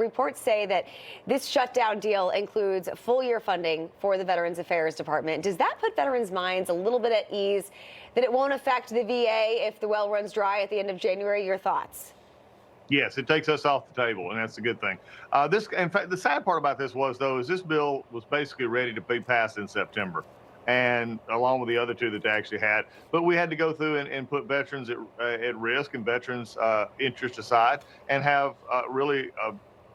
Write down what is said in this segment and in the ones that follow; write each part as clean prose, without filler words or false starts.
reports say that this shutdown deal includes full-year funding for the Veterans Affairs Department. Does that put veterans' minds a little bit at ease that it won't affect the VA if the well runs dry at the end of January? Your thoughts? Yes, it takes us off the table, and that's a good thing. In fact, the sad part about this was, though, is this bill was basically ready to be passed in September, and along with the other two that they actually had. But we had to go through and put veterans at risk and veterans' interest aside, and have really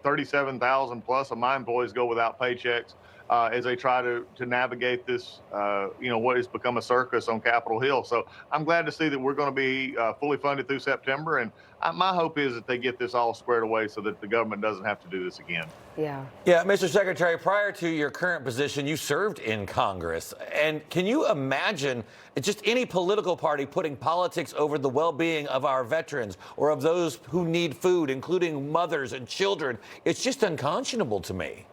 37,000 plus of my employees go without paychecks as they try to navigate this, what has become a circus on Capitol Hill. So I'm glad to see that we're going to be fully funded through September. And my hope is that they get this all squared away so that the government doesn't have to do this again. Yeah. Yeah, Mr. Secretary, prior to your current position, you served in Congress. And can you imagine just any political party putting politics over the well-being of our veterans or of those who need food, including mothers and children? It's just unconscionable to me.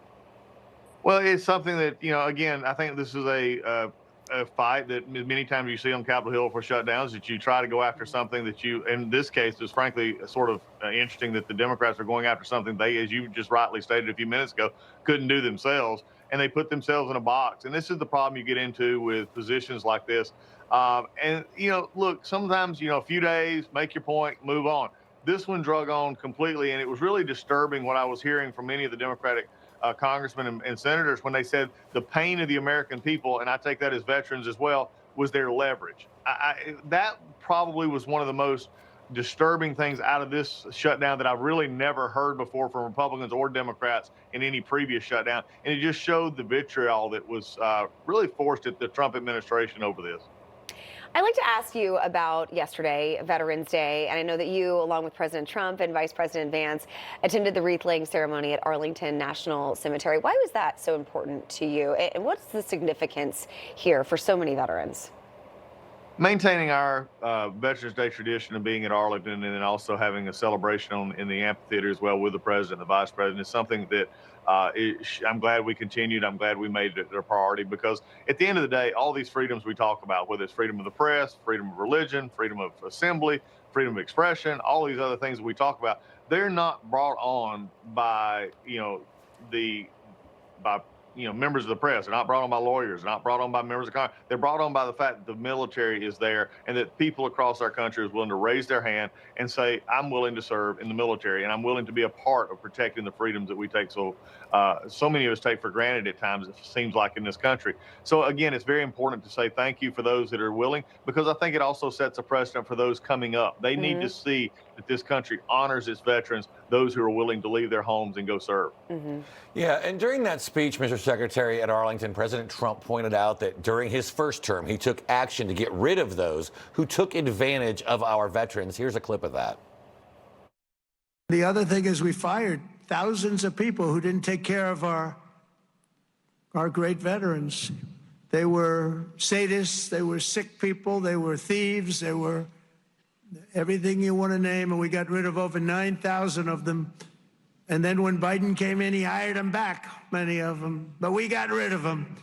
Well, it's something that, again, I think this is a fight that many times you see on Capitol Hill for shutdowns, that you try to go after something that in this case, is frankly sort of interesting that the Democrats are going after something they, as you just rightly stated a few minutes ago, couldn't do themselves. And they put themselves in a box. And this is the problem you get into with positions like this. Look, sometimes, a few days, make your point, move on. This one drug on completely. And it was really disturbing what I was hearing from many of the Democratic congressmen and senators when they said the pain of the American people, and I take that as veterans as well, was their leverage. That probably was one of the most disturbing things out of this shutdown that I've really never heard before from Republicans or Democrats in any previous shutdown. And it just showed the vitriol that was really forced at the Trump administration over this. I'd like to ask you about yesterday, Veterans Day, and I know that you, along with President Trump and Vice President Vance, attended the wreath-laying ceremony at Arlington National Cemetery. Why was that so important to you, and what's the significance here for so many veterans? Maintaining our Veterans Day tradition of being at Arlington and then also having a celebration in the amphitheater as well with the president and the vice president is something that I'm glad we continued. I'm glad we made it a priority, because at the end of the day, all these freedoms we talk about, whether it's freedom of the press, freedom of religion, freedom of assembly, freedom of expression, all these other things that we talk about, they're not brought on by, members of the press. They're not brought on by lawyers. They're not brought on by members of Congress. They're brought on by the fact that the military is there and that people across our country is willing to raise their hand and say, I'm willing to serve in the military and I'm willing to be a part of protecting the freedoms that we take so many of us take for granted at times, it seems like, in this country. So again, it's very important to say thank you for those that are willing, because I think it also sets a precedent for those coming up. They need to see that this country honors its veterans, those who are willing to leave their homes and go serve. Yeah, and during that speech, Mr. Secretary, at Arlington, President Trump pointed out that during his first term, he took action to get rid of those who took advantage of our veterans. Here's a clip of that. The other thing is we fired thousands of people who didn't take care of our great veterans. They were sadists, they were sick people, they were thieves, they were everything you want to name, and we got rid of over 9,000 of them. And then when Biden came in, he hired them back, many of them. But we got rid of them.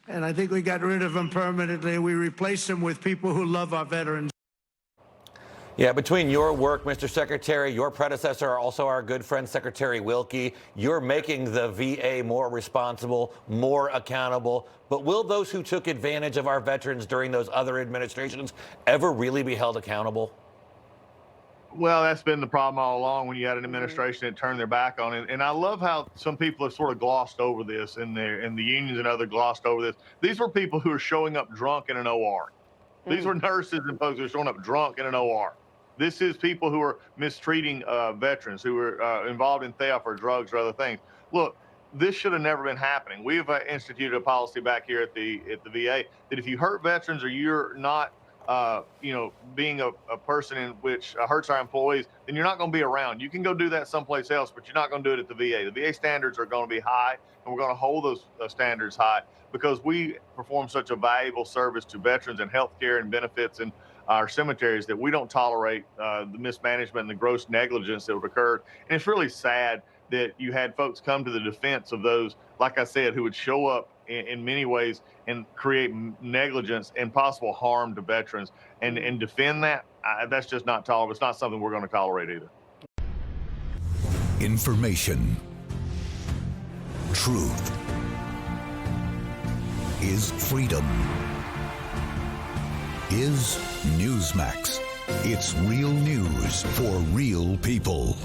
And I think we got rid of them permanently. We replaced them with people who love our veterans. Yeah, between your work, Mr. Secretary, your predecessor, also our good friend Secretary Wilkie, you're making the VA more responsible, more accountable. But will those who took advantage of our veterans during those other administrations ever really be held accountable? Well, that's been the problem all along when you had an administration that turned their back on it. And I love how some people have sort of glossed over this, and the unions and others glossed over this. These were people who are showing up drunk in an OR. These were nurses and folks who are showing up drunk in an OR. This is people who are mistreating veterans, who are involved in theft or drugs or other things. Look, this should have never been happening. We have instituted a policy back here at the VA that if you hurt veterans or you're not being a person in which hurts our employees, then you're not going to be around. You can go do that someplace else, but you're not going to do it at the VA. The VA standards are going to be high, and we're going to hold those standards high because we perform such a valuable service to veterans and healthcare and benefits in our cemeteries that we don't tolerate the mismanagement and the gross negligence that would occur. And it's really sad that you had folks come to the defense of those, like I said, who would show up in many ways and create negligence and possible harm to veterans and defend that. That's just not tolerable. It's not something we're going to tolerate either. Information, truth is freedom. Is Newsmax. It's real news for real people.